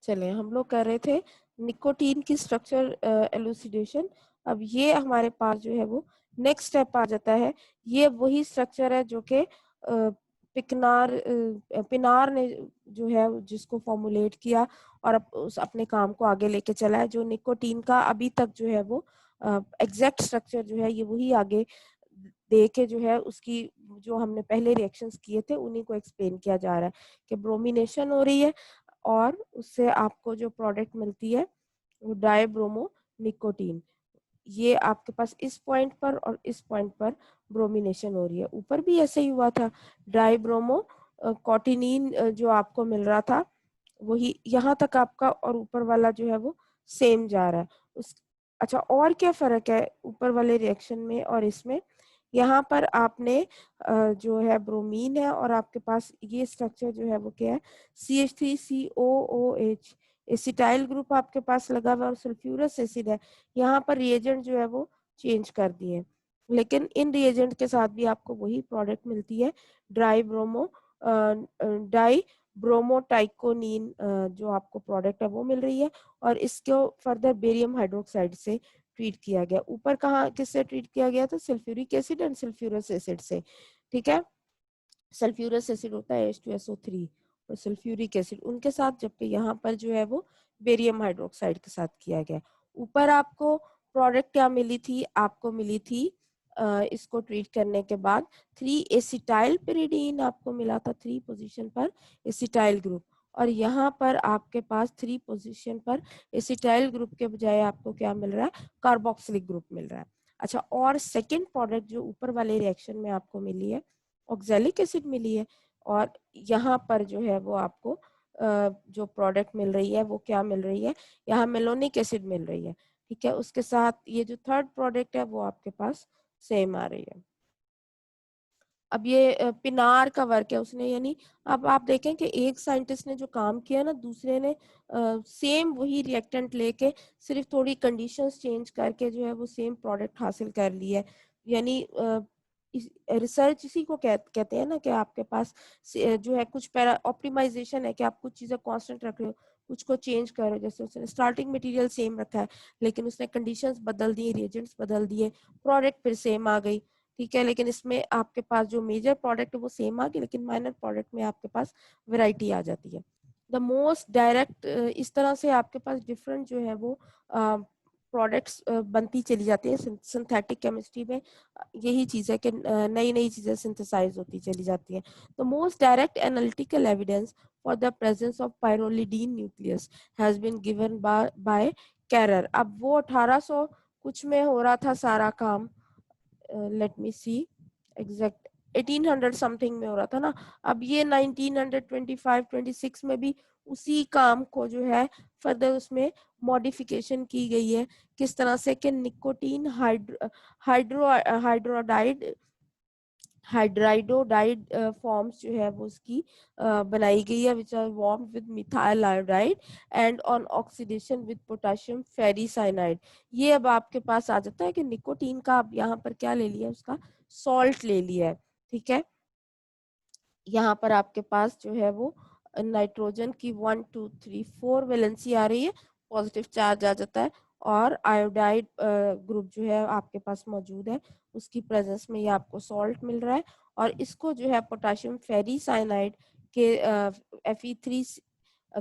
चले हम लोग कर रहे थे निकोटीन की स्ट्रक्चर एलुसिडेशन। अब ये हमारे पास जो है वो नेक्स्ट स्टेप आ जाता है। ये वही स्ट्रक्चर है जो कि पिनार ने जो है जिसको फॉर्मुलेट किया और उस अपने काम को आगे लेके चला है। जो निकोटीन का अभी तक जो है वो एग्जैक्ट स्ट्रक्चर जो है ये वही आगे दे के जो है उसकी जो हमने पहले रिएक्शंस किए थे उन्हीं को एक्सप्लेन किया जा रहा है कि ब्रोमिनेशन हो रही है और उससे आपको जो प्रोडक्ट मिलती है वो डाईब्रोमो निकोटीन। ये आपके पास इस पॉइंट पर और इस पॉइंट पर ब्रोमिनेशन हो रही है। ऊपर भी ऐसे ही हुआ था, डाईब्रोमो कॉटिनीन जो आपको मिल रहा था वही यहाँ तक आपका, और ऊपर वाला जो है वो सेम जा रहा है। उस अच्छा, और क्या फर्क है ऊपर वाले रिएक्शन में और इसमें? यहाँ पर आपने जो है ब्रोमीन है और आपके पास ये स्ट्रक्चर जो है वो क्या है, CH3COOH एसिटाइल ग्रुप आपके पास लगा हुआ और सल्फ्यूरस एसिड है। यहाँ पर रिएजेंट जो है वो चेंज कर दिए, लेकिन इन रिएजेंट के साथ भी आपको वही प्रोडक्ट मिलती है, डाई ब्रोमोटाइकोनीन जो आपको प्रोडक्ट है वो मिल रही है। और इसको फर्दर बेरियम हाइड्रोक्साइड से ट्रीट किया गया। ऊपर कहाँ किससे ट्रीट किया गया था? Sulphuric acid and sulphurous acid से। ठीक है, सल्फ्यूरस एसिड होता है H2SO3 और सल्फ्यूरिक एसिड उनके साथ, जबकि यहाँ पर जो है वो बेरियम हाइड्रोक्साइड के साथ किया गया। ऊपर आपको प्रोडक्ट क्या मिली थी? आपको मिली थी इसको ट्रीट करने के बाद 3 एसिटाइल पिरिडीन आपको मिला था 3 पोजीशन पर एसिटाइल ग्रुप, और यहाँ पर आपके पास 3 पोजीशन पर एसिटाइल ग्रुप के बजाय आपको क्या मिल रहा है? कार्बोक्सिलिक ग्रुप मिल रहा है। अच्छा, और सेकेंड प्रोडक्ट जो ऊपर वाले रिएक्शन में आपको मिली है ऑक्जेलिक एसिड मिली है, और यहाँ पर जो है वो आपको जो प्रोडक्ट मिल रही है वो क्या मिल रही है? यहाँ मेलोनिक एसिड मिल रही है। ठीक है, उसके साथ ये जो थर्ड प्रोडक्ट है वो आपके पास सेम आ रही है। अब ये पिनार का वर्क है उसने, यानी अब आप देखें कि एक साइंटिस्ट ने जो काम किया ना, दूसरे ने सेम वही रिएक्टेंट लेके सिर्फ थोड़ी कंडीशंस चेंज करके जो है वो सेम प्रोडक्ट हासिल कर लिया है। यानी रिसर्च इसी को कहते हैं ना कि आपके पास जो है कुछ पैरा ऑप्टिमाइजेशन है कि आप कुछ चीजें कांस्टेंट रख रहे हो, कुछ को चेंज कर रहे हो। जैसे उसने स्टार्टिंग मटेरियल सेम रखा है लेकिन उसने कंडीशंस बदल दिए, रिएजेंट्स बदल दिए, प्रोडक्ट फिर सेम आ गई। ठीक है, लेकिन इसमें आपके पास जो मेजर प्रोडक्ट है वो सेम आ गई, लेकिन माइनर प्रोडक्ट में आपके पास वैरायटी आ जाती है। द मोस्ट डायरेक्ट इस तरह से आपके पास डिफरेंट जो है वो प्रोडक्ट्स बनती चली जाती है। सिंथेटिक केमिस्ट्री में यही चीज है कि नई नई चीजें सिंथेसाइज होती चली जाती हैं। The most direct analytical evidence for the presence of pyrrolidine nucleus has been given by Karrer. अब वो 1800 कुछ में हो रहा था सारा काम, लेट मी सी एग्जैक्ट 1800 समथिंग में हो रहा था ना। अब ये 1925-26 में भी उसी काम को जो है फर्दर उसमें मॉडिफिकेशन की गई है। किस तरह से कि निकोटीन हाइड्रोडाइड हाइड्राइडोडाइड फॉर्म्स जो है वो उसकी बनाई गई है, which are warm with methyl iodide and on oxidation with potassium ferricyanide. ये अब आपके पास आ जाता है कि निकोटीन का अब यहाँ पर क्या ले लिया, उसका सॉल्ट ले लिया है। ठीक है, यहाँ पर आपके पास जो है वो नाइट्रोजन की 1 2 3 4 वैलेंसी आ रही है, पॉजिटिव चार्ज आ जाता है, और आयोडाइड ग्रुप जो है आपके पास मौजूद है, उसकी प्रेजेंस में ये आपको सॉल्ट मिल रहा है। और इसको जो है पोटेशियम फेरी साइनाइड के Fe3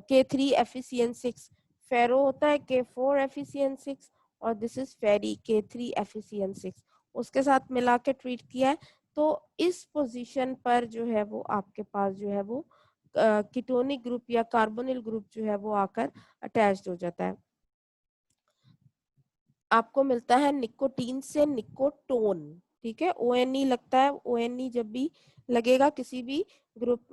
K3FeCN6, फेरो होता है K4FeCN6, और दिस इज फेरी K3FeCN6, उसके साथ मिला के ट्रीट किया है। तो इस पोजीशन पर जो है वो आपके पास जो है वो कीटोनिक ग्रुप या कार्बोनिल ग्रुप जो है वो आकर अटैच्ड हो जाता है। आपको मिलता है निकोटीन से निकोटोन। ठीक है, ONE लगता है, ONE जब भी लगेगा किसी भी ग्रुप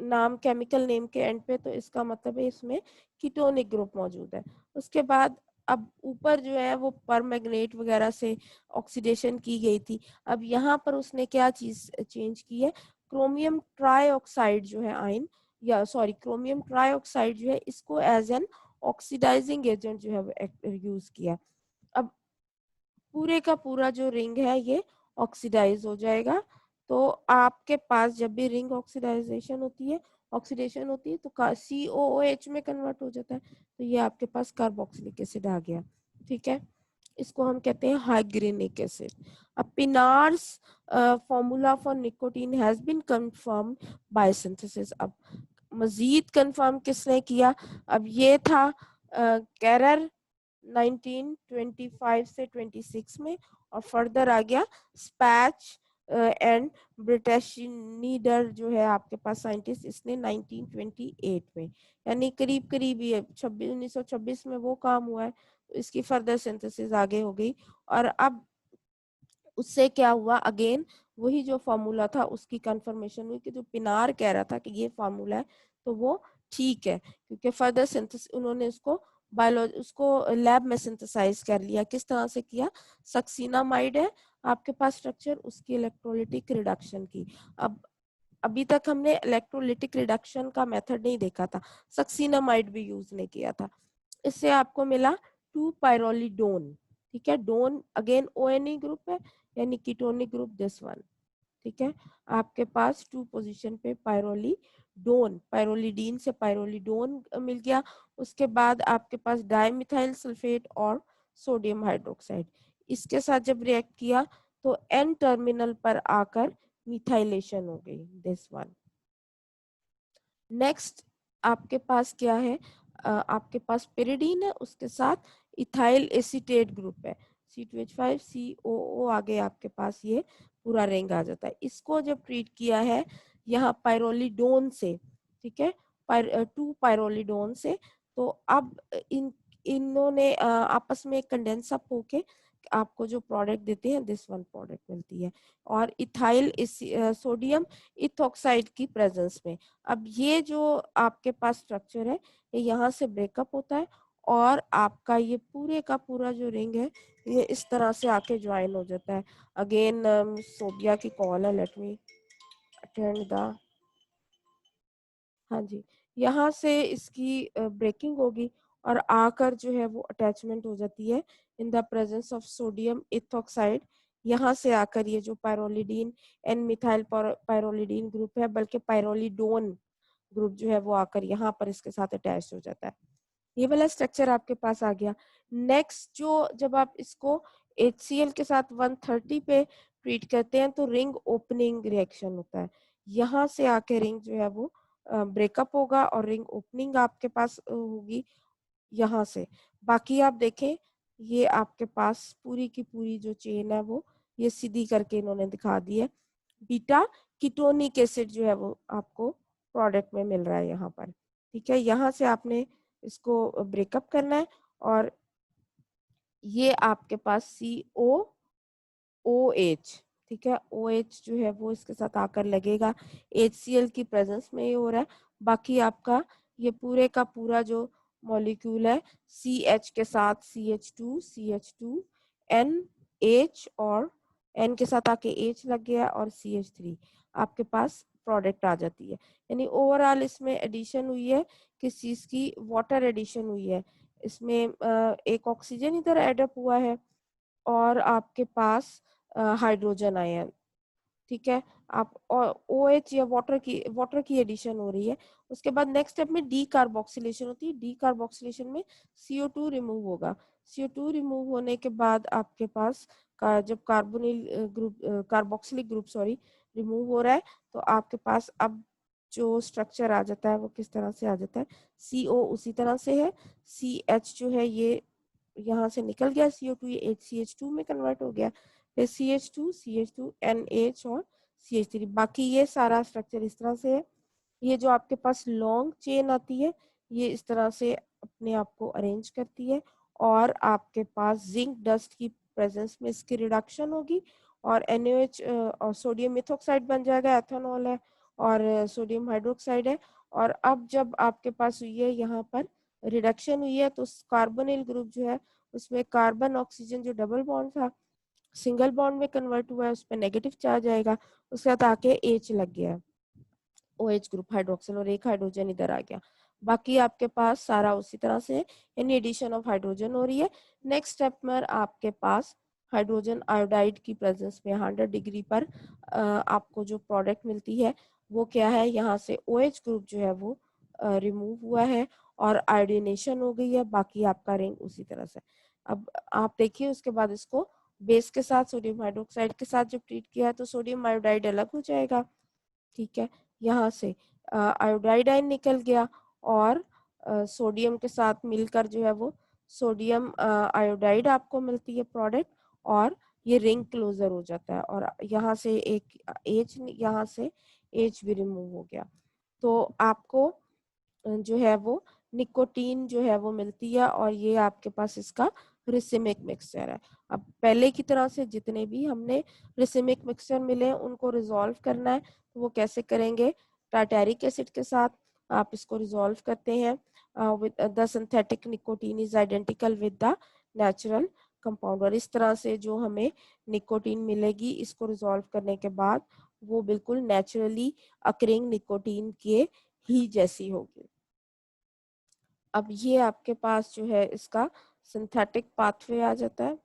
नाम केमिकल नेम के एंड पे, तो इसका मतलब है इसमें कीटोनिक ग्रुप मौजूद है। उसके बाद अब ऊपर जो है वो परमैंगनेट वगैरह से ऑक्सीडेशन की गई थी। अब यहाँ पर उसने क्या चीज चेंज की है? क्रोमियम ट्राईऑक्साइड जो है आयन, या सॉरी क्रोमियम ट्राईऑक्साइड जो है, इसको एज एन ऑक्सीडाइजिंग एजेंट जो है वो यूज किया। अब पूरे का पूरा जो रिंग है ये ऑक्सीडाइज हो जाएगा। तो आपके पास जब भी रिंग ऑक्सीडाइजेशन होती है, ऑक्सीडेशन होती है, तो COOH में कन्वर्ट हो जाता है। तो ये आपके पास कार्बोक्सिलिक एसिड आ गया, ठीक है। इसको हम कहते हैं हाइग्रेनिक एसिड। अब Pinner's formula for nicotine has been confirm by synthesis. अब मजीद कंफर्म किसने किया? अब ये था कैरर 1925 से 26 में, और फर्दर आ गया स्पैच एंड ब्रिटेशनीडर जो है आपके पास साइंटिस्ट, इसने 1928 में, यानी करीब करीब ये 1926 में वो काम हुआ है। तो इसकी फर्दर सिंथेसिस आगे हो गई, और अब उससे क्या हुआ, अगेन वही जो फॉर्मूला था उसकी कंफर्मेशन हुई कि जो पिनार कह रहा था कि ये फॉर्मूला है तो वो ठीक है, क्योंकि फर्दर सिंथेसिस उन्होंने उसको लैब में सिंथेसाइज कर लिया। किस तरह से किया? सक्सीनामाइड है आपके पास स्ट्रक्चर, उसकी इलेक्ट्रोलिटिक रिडक्शन की। अब अभी तक हमने इलेक्ट्रोलिटिक रिडक्शन का मेथड नहीं देखा था, सक्सीनामाइड भी यूज नहीं किया था। इससे आपको मिला 2-पाइरोलिडोन, ठीक है। डोन अगेन ONE ग्रुप है, यानी कीटोनिक ग्रुप, दिस वन, ठीक है। आपके पास 2 पोजीशन पे पाइरोलिडोन, पाइरोलिडीन से पाइरोलिडोन मिल गया। उसके बाद आपके पास डाइमिथाइल सल्फेट और सोडियम हाइड्रोक्साइड, इसके साथ जब रिएक्ट किया तो N टर्मिनल पर आकर मिथाइलेशन हो गई, दिस वन। नेक्स्ट आपके पास क्या है? आपके पास पेरिडीन है, उसके साथ इथाइल एसीटेट ग्रुप है, C2H5COO, आगे आपके पास ये पूरा रिंग आ जाता है। इसको जब ट्रीट किया है यहाँ पाइरोलिडोन से, ठीक है, 2-पाइरोलिडोन से, तो अब इन्होंने आपस में कंडेंस अप होके आपको जो प्रोडक्ट देते हैं, दिस वन प्रोडक्ट मिलती है, और इथाइल सोडियम इथॉक्साइड की प्रेजेंस में। अब ये जो आपके पास स्ट्रक्चर है, ये यहाँ से ब्रेकअप होता है, और आपका ये पूरे का पूरा जो रिंग है ये इस तरह से आके ज्वाइन हो जाता है। अगेन सोबिया की कॉल है, लेट मी अटेंड द। हाँ जी, यहाँ से इसकी ब्रेकिंग होगी और आकर जो है वो अटैचमेंट हो जाती है in the presence of sodium ethoxide. यहाँ से आकर ये जो pyrrolidine N methyl pyrrolidine group है, बल्कि पायरोलिडोन ग्रुप जो है वो आकर यहाँ पर इसके साथ अटैच हो जाता है। ये वाला स्ट्रक्चर आपके पास आ गया। नेक्स्ट जो जब आप इसको HCl के साथ 130 पे ट्रीट करते हैं तो रिंग ओपनिंग रिएक्शन होता है। यहाँ से आके रिंग जो है वो ब्रेकअप होगा और रिंग ओपनिंग आपके पास होगी यहाँ से। बाकी आप देखें, ये आपके पास पूरी की पूरी जो चेन है वो ये सीधी करके इन्होंने दिखा दी है। बीटा कीटोनिक एसिड जो है वो आपको प्रोडक्ट में मिल रहा है यहाँ पर, ठीक है। यहाँ से आपने इसको ब्रेकअप करना है, और ये आपके पास COOH, ठीक है, OH जो है वो इसके साथ आकर लगेगा, HCl की प्रेजेंस में ये हो रहा है। बाकी आपका ये पूरे का पूरा जो मॉलिक्यूल है, CH के साथ CH2 NH, और N के साथ आके H लग गया और CH3, आपके पास प्रोडक्ट आ जाती है। यानी ओवरऑल इसमें एडिशन हुई है, किस चीज की? वाटर एडिशन हुई है। इसमें एक ऑक्सीजन इधर एडअप हुआ है, और आपके पास हाइड्रोजन आयन, ठीक है। आप OH या वाटर की एडिशन हो रही है। उसके बाद नेक्स्ट स्टेप में डी कार्बोक्सिलेशन होती है। डी कार्बोक्सिलेशन में CO2 रिमूव होगा। CO2 रिमूव होने के बाद आपके पास जब carbonyl group carboxylic group sorry remove हो रहा है, तो आपके पास अब जो स्ट्रक्चर आ जाता है वो किस तरह से आ जाता है? CO उसी तरह से है, CH जो है ये यहाँ से निकल गया, CO2 ये HCH2 में कन्वर्ट हो गया, फिर CH2 NH और CH3। बाकी ये सारा स्ट्रक्चर इस तरह से है। ये जो आपके पास लॉन्ग चेन आती है ये इस तरह से अपने आप को अरेंज करती है, और आपके पास जिंक डस्ट की प्रेजेंस में इसकी रिडक्शन होगी, और NaOH और सोडियम मिथॉक्साइड बन जाएगा, एथेनॉल है, और सोडियम हाइड्रोक्साइड है। और अब जब आपके पास हुई है यहाँ पर रिडक्शन हुई है, तो कार्बोनिल ग्रुप जो है उसमें कार्बन ऑक्सीजन जो डबल बॉन्ड था सिंगल बॉन्ड में कन्वर्ट हुआ है, उस पर नेगेटिव चार्ज आएगा, उसके साथ आके H लग गया है, OH ग्रुप हाइड्रोक्सिल, और एक हाइड्रोजन इधर आ गया। बाकी आपके पास सारा उसी तरह से है, यानी एडिशन ऑफ हाइड्रोजन हो रही है। नेक्स्ट स्टेप में आपके पास हाइड्रोजन आयोडाइड की प्रेजेंस में 100 डिग्री पर आपको जो प्रोडक्ट मिलती है वो क्या है, यहाँ से OH ग्रुप जो है वो रिमूव हुआ है और आयोडीनेशन हो गई है, बाकी आपका रिंग उसी तरह से। अब आप देखिए उसके बाद इसको बेस के साथ सोडियम हाइड्रोक्साइड के साथ जब ट्रीट किया है तो सोडियम आयोडाइड अलग हो जाएगा, ठीक है। यहाँ से आयोडाइड आयन निकल गया और सोडियम के साथ मिलकर जो है वो सोडियम आयोडाइड आपको मिलती है प्रोडक्ट, और ये रिंग क्लोजर हो जाता है और यहाँ से एक H, यहाँ से H भी रिमूव हो गया। तो आपको जो है वो निकोटीन जो है वो मिलती है और ये आपके पास इसका रिसिमिक मिक्सचर है। अब पहले की तरह से जितने भी हमने रिसिमिक मिक्सचर मिले उनको रिजॉल्व करना है, तो वो कैसे करेंगे, टार्टेरिक एसिड के साथ आप इसको रिजॉल्व करते हैं with the synthetic nicotine is identical with the natural compound, और इस तरह से जो हमें निकोटीन मिलेगी इसको रिजॉल्व करने के बाद वो बिल्कुल नेचुरली अकरिंग निकोटीन के ही जैसी होगी। अब ये आपके पास जो है इसका सिंथेटिक पाथवे आ जाता है,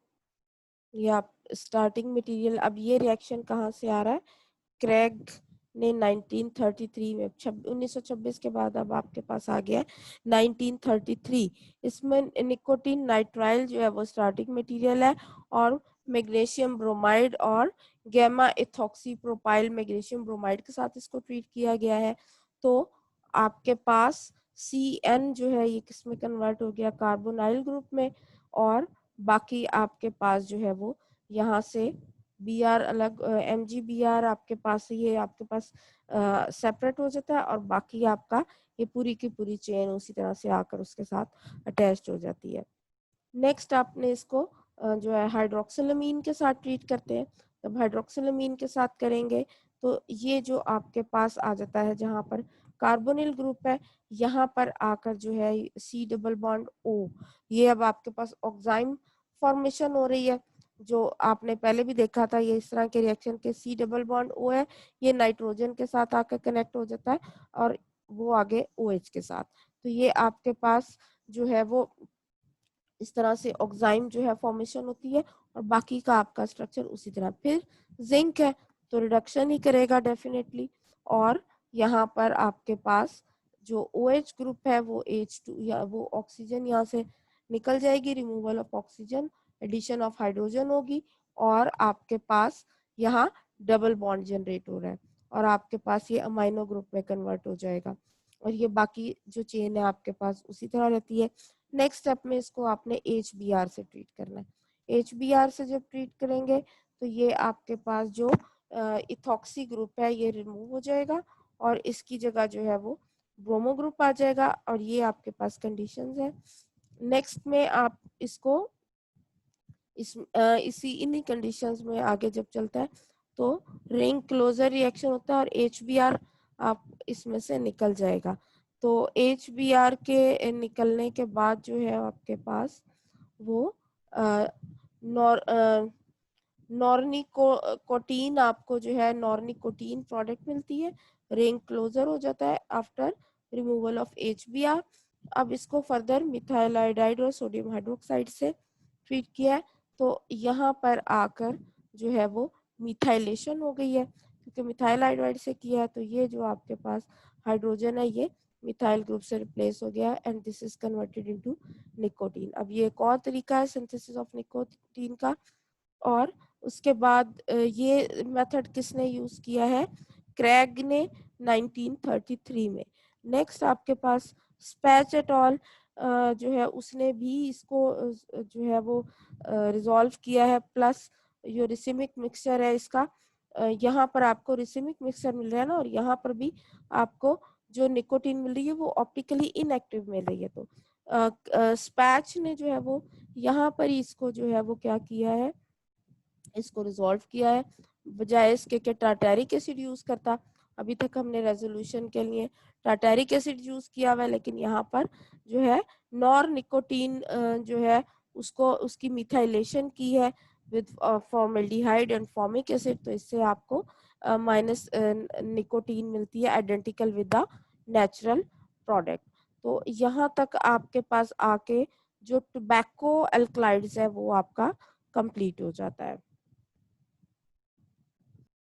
ये आप स्टार्टिंग मटेरियल। अब ये रिएक्शन कहाँ से आ रहा है, क्रैग ने 1933 में 1926 के बाद अब आपके पास आ गया 1933। इसमें निकोटीन नाइट्राइल जो है वो स्टार्टिंग मटेरियल है और मैग्नीशियम ब्रोमाइड और gamma ethoxy propyl magnesium bromide के साथ इसको ट्रीट किया गया है। तो आपके पास CN जो है ये किस में कन्वर्ट हो गया, कार्बोनाइल ग्रुप में, और बाकी आपके पास जो है वो यहाँ से Br अलग MgBr आपके पास ये आपके पास सेपरेट हो जाता है और बाकी आपका ये पूरी की पूरी चेन उसी तरह से आकर उसके साथ अटैच्ड हो जाती है। नेक्स्ट आपने इसको जो है हाइड्रोक्सिलमीन के साथ ट्रीट करते हैं। जब हाइड्रोक्सिलमीन के साथ करेंगे तो ये जो आपके पास आ जाता है जहाँ पर कार्बोनिल ग्रुप है, यहाँ पर आकर जो है C डबल बॉन्ड O, ये अब आपके पास ऑक्साइम फॉर्मेशन हो रही है, जो आपने पहले भी देखा था ये इस तरह के रिएक्शन के C डबल बॉन्ड O है, ये नाइट्रोजन के साथ आकर कनेक्ट हो जाता है और वो आगे OH के साथ। तो ये आपके पास जो है वो इस तरह से ऑक्साइम जो है फॉर्मेशन होती है और बाकी का आपका स्ट्रक्चर उसी तरह। फिर जिंक है तो रिडक्शन ही करेगा डेफिनेटली, और यहाँ पर आपके पास जो OH ग्रुप है वो H2 या वो ऑक्सीजन यहाँ से निकल जाएगी, removal of oxygen, addition of hydrogen होगी और आपके पास यहाँ डबल बॉन्ड जनरेट हो रहा है और आपके पास ये अमाइनो ग्रुप में कन्वर्ट हो जाएगा और ये बाकी जो चेन है आपके पास उसी तरह रहती है। नेक्स्ट स्टेप में इसको आपने HBr से ट्रीट करना है। HBr से जब ट्रीट करेंगे तो ये आपके पास जो इथॉक्सी ग्रुप है ये रिमूव हो जाएगा और इसकी जगह जो है वो ब्रोमो ग्रुप आ जाएगा और ये आपके पास कंडीशंस है। नेक्स्ट में आप इसको इसी इन्हीं कंडीशंस में आगे जब चलता है तो रिंग क्लोजर रिएक्शन होता है और HBr आप इसमें से निकल जाएगा। तो HBr के निकलने के बाद जो है आपके पास वो नॉर्निकोटीन आपको जो है नॉर्निकोटीन प्रोडक्ट मिलती है, रिंग क्लोजर हो जाता है आफ्टर रिमूवल ऑफ HBr। अब इसको फर्दर मिथाइल आयोडाइड और सोडियम हाइड्रोक्साइड से ट्रीट किया है तो यहाँ पर आकर जो है वो मिथाइलेशन हो गई है, क्योंकि मिथाइल आयोडाइड से किया है तो ये जो आपके पास हाइड्रोजन है ये मिथाइल ग्रुप से रिप्लेस हो गया and this is converted into nicotine. अब ये एक और तरीका है सिंथेसिस ऑफ निकोटीन का। और उसके बाद ये मेथड किसने यूज किया है, क्रैग ने 1933 में। नेक्स्ट आपके पास स्पैच एट ऑल जो है उसने भी इसको जो है वो रिजॉल्व किया है, प्लस जो रिसिमिक मिक्सचर है इसका यहाँ पर आपको रिसिमिक मिक्सचर मिल रहा है ना, और यहाँ पर भी आपको जो निकोटीन मिल रही है वो ऑप्टिकली इनएक्टिव मिल रही है। तो स्पैच ने जो है वो यहाँ पर ही इसको जो है वो क्या किया है, इसको रिजॉल्व किया है, बजाय इसके कि टार्टेरिक एसिड यूज करता। अभी तक हमने रेजोल्यूशन के लिए टार्टेरिक एसिड यूज किया हुआ है, लेकिन यहाँ पर जो है नॉर निकोटीन जो है उसको उसकी मिथाइलेशन की है with formaldehyde and formic acid, तो इससे आपको माइनस निकोटीन मिलती है identical with the natural product. तो यहाँ तक आपके पास आके जो टोबैको अल्कलाइड्स है वो आपका कंप्लीट हो जाता है।